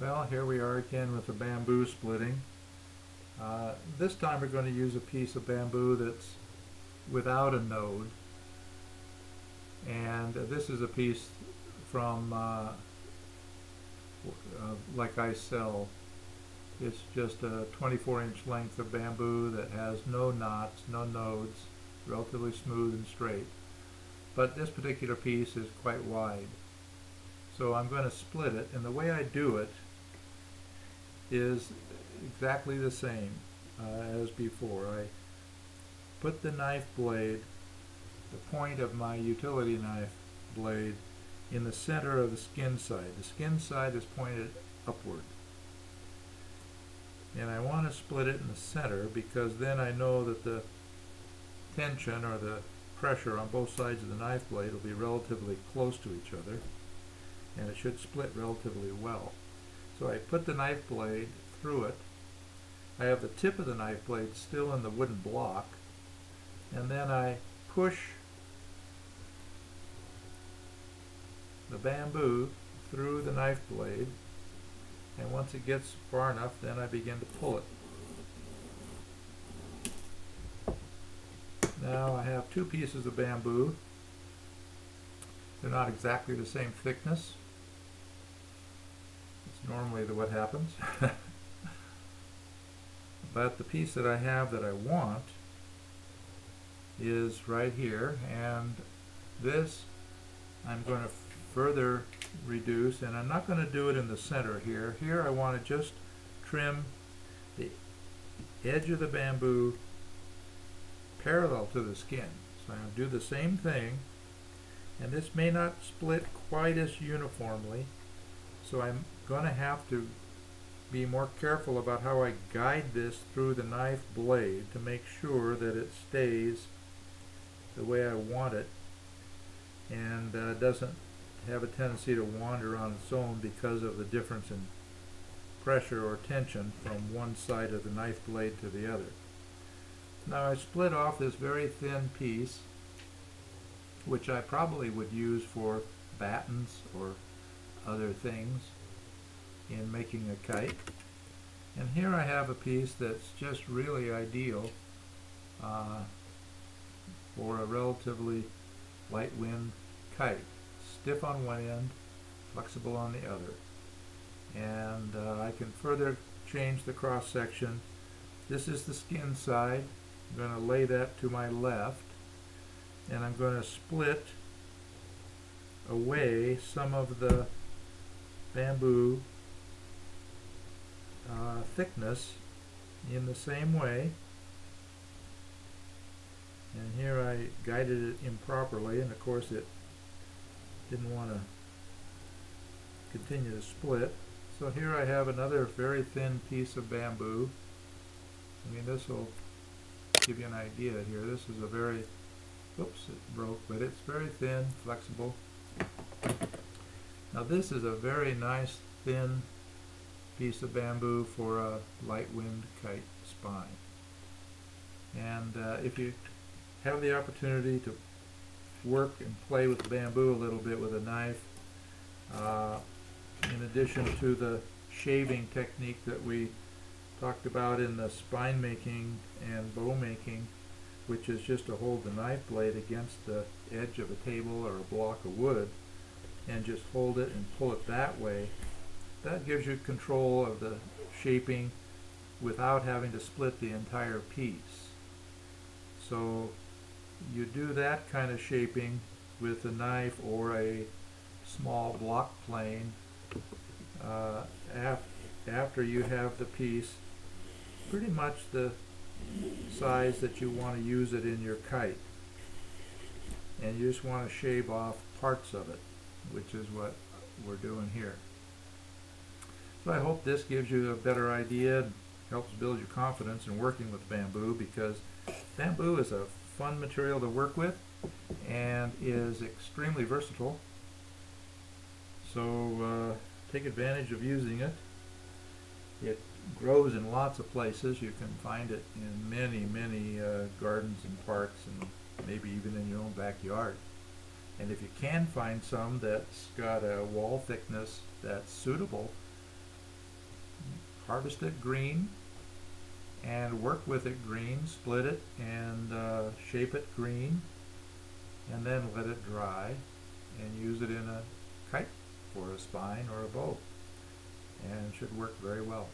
Well, here we are again with the bamboo splitting. This time we're going to use a piece of bamboo that's without a node, and this is a piece from like I sell. It's just a 24-inch length of bamboo that has no knots, no nodes, relatively smooth and straight. But this particular piece is quite wide. So I'm going to split it, and the way I do it is exactly the same as before. I put the knife blade, the point of my utility knife blade, in the center of the skin side. The skin side is pointed upward. And I want to split it in the center because then I know that the tension or the pressure on both sides of the knife blade will be relatively close to each other, and it should split relatively well. So I put the knife blade through it. I have the tip of the knife blade still in the wooden block, and then I push the bamboo through the knife blade, and once it gets far enough, then I begin to pull it. Now I have two pieces of bamboo. They're not exactly the same thickness. It's normally what happens. But the piece that I have that I want is right here, and this I'm going to further reduce, and I'm not going to do it in the center here. Here I want to just trim the edge of the bamboo parallel to the skin. So I'm going to do the same thing, and this may not split quite as uniformly, so I'm going to have to be more careful about how I guide this through the knife blade to make sure that it stays the way I want it and doesn't have a tendency to wander on its own because of the difference in pressure or tension from one side of the knife blade to the other. Now I split off this very thin piece, which I probably would use for battens or other things in making a kite. And here I have a piece that's just really ideal for a relatively light wind kite. Stiff on one end, flexible on the other. And I can further change the cross section. This is the skin side. I'm going to lay that to my left, and I'm going to split away some of the bamboo thickness in the same way. And here I guided it improperly, and of course it didn't want to continue to split. So here I have another very thin piece of bamboo. I mean, this will give you an idea here. This is a very, oops, it broke, but it's very thin, flexible. Now this is a very nice thin piece of bamboo for a light wind kite spine. And if you have the opportunity to work and play with bamboo a little bit with a knife, in addition to the shaving technique that we talked about in the spine making and bow making, which is just to hold the knife blade against the edge of a table or a block of wood and just hold it and pull it that way, that gives you control of the shaping without having to split the entire piece. So you do that kind of shaping with a knife or a small block plane after you have the piece pretty much the size that you want to use it in your kite, and you just want to shave off parts of it, which is what we're doing here. So I hope this gives you a better idea and helps build your confidence in working with bamboo, because bamboo is a fun material to work with and is extremely versatile. So take advantage of using it. It grows in lots of places. You can find it in many gardens and parks, and maybe even in your own backyard. And if you can find some that's got a wall thickness that's suitable, harvest it green and work with it green, split it and shape it green, and then let it dry and use it in a kite for a spine or a bow, and it should work very well.